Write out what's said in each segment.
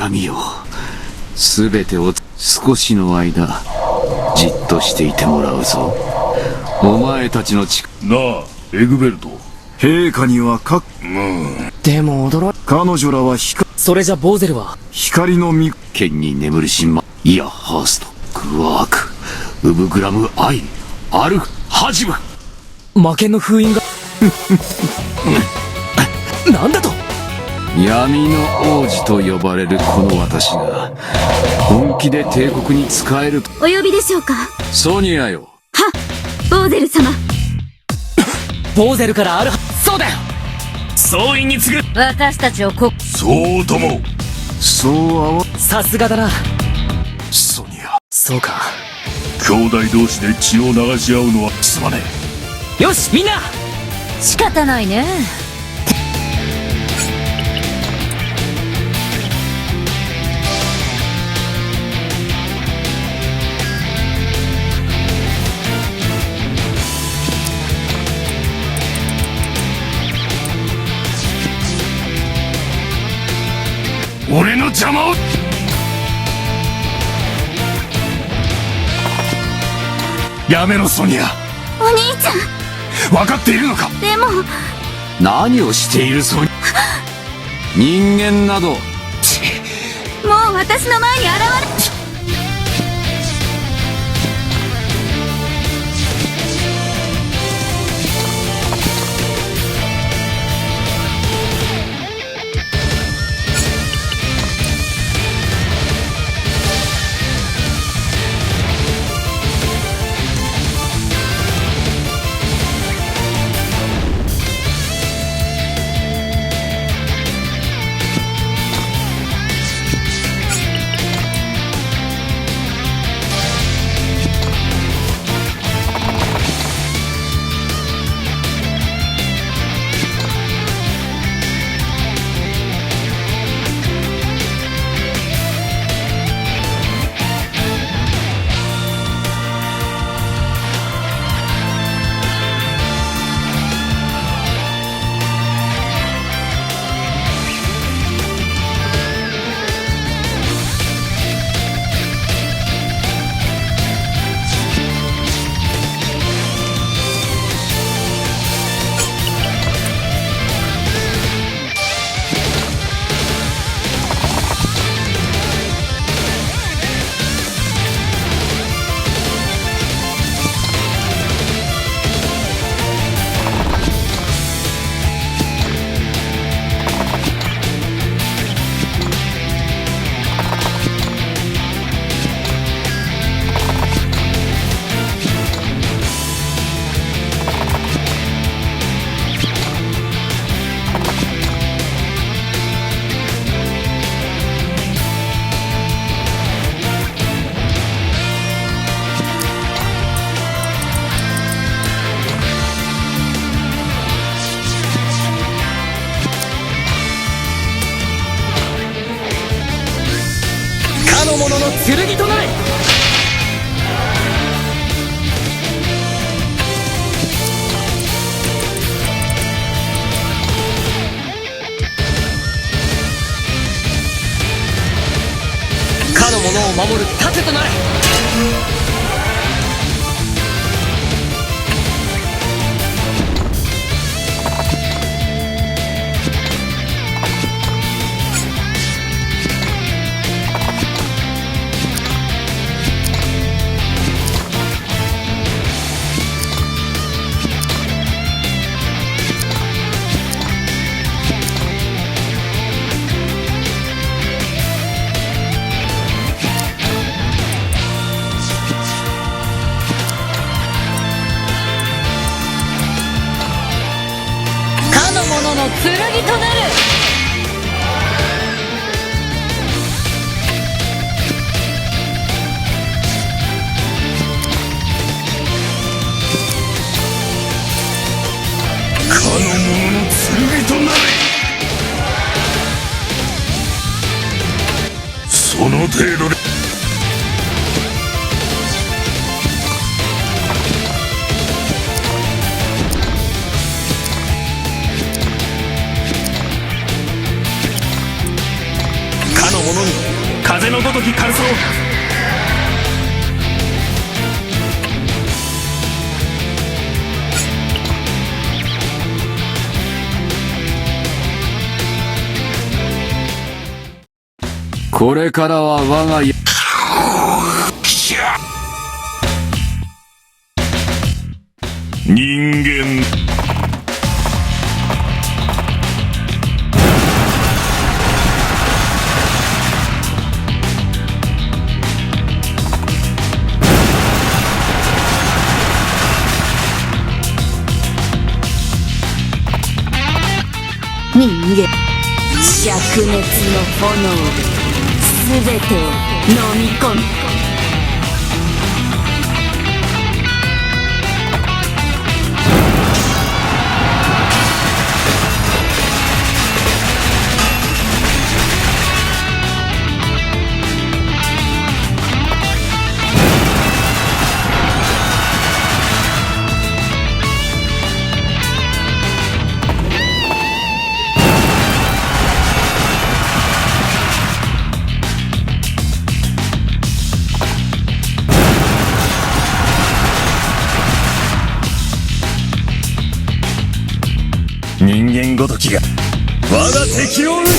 神よ、すべてを少しの間じっとしていてもらうぞ。お前たちのなあ、エグベルト。陛下にはでも彼女らはそれじゃボーゼルは光の御剣に眠る神魔、イヤハースト、グワーク、ウブグラムアイ、アルハジブ。魔剣の封印がなんだと。闇の王子と呼ばれるこの私が本気で帝国に仕えると。お呼びでしょうか。ソニアよ。はっ、ボーゼル様。ボーゼルからある。そうだよ。総員に次ぐ。私たちをそうとも。さすがだな。ソニア。そうか。兄弟同士で血を流し合うのはすまねえ。よしみんな。仕方ないね。俺の邪魔を。やめろソニア。お兄ちゃん。分かっているのか。でも何をしているソニア。人間など。もう私の前に現れ。の者の剣となれ。かの者を守る盾となれ。者の剣となる。かの者の剣となれ。その程度でかの者に風のごとき軽さを。これからは我が家。人間。人間灼熱の炎で全てを飲み込む。人間ごときが我が敵を撃て。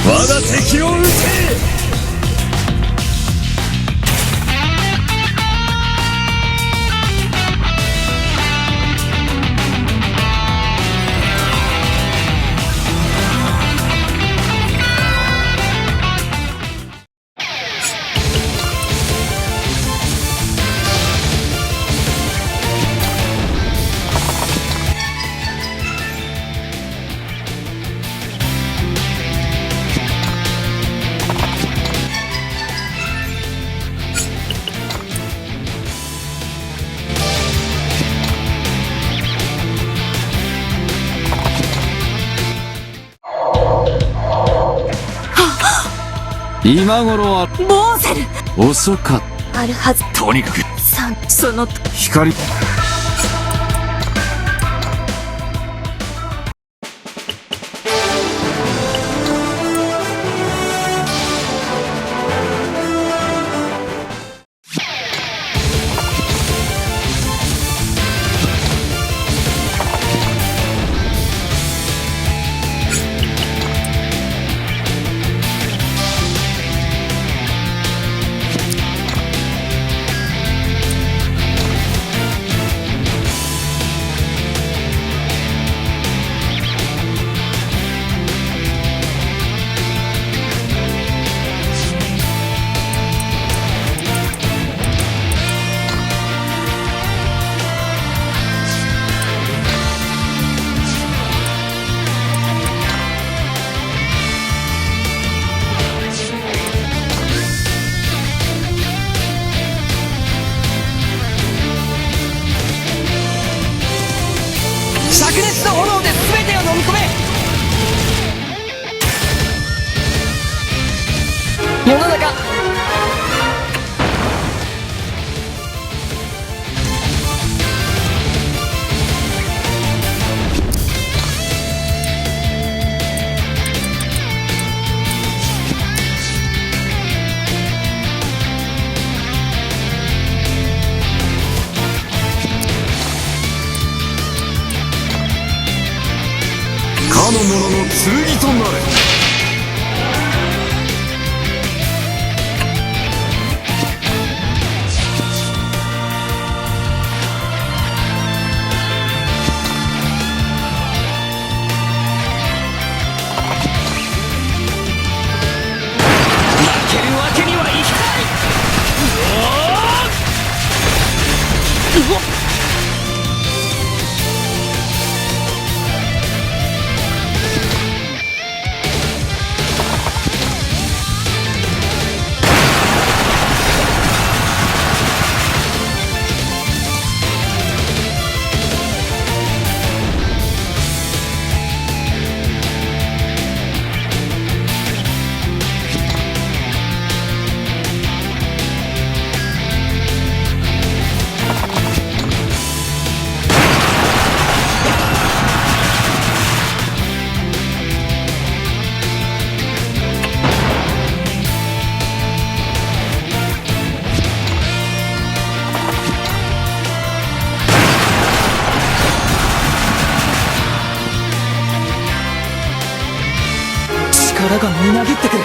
我が敵を撃て。今頃はボーゼル遅かっあるはず。とにかくその光。灼熱の炎で全てを飲み込め。世の中かの者の剣となれ。負けるわけにはいかない。うわっ力がみなぎってくる。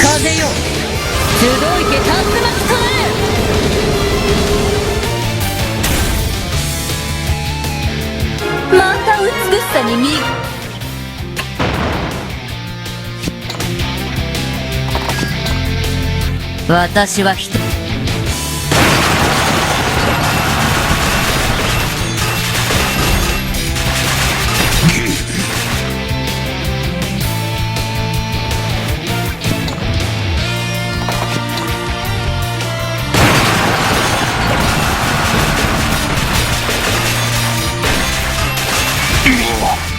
風よ、集いて竜巻となる。また美しさに私は人うわっ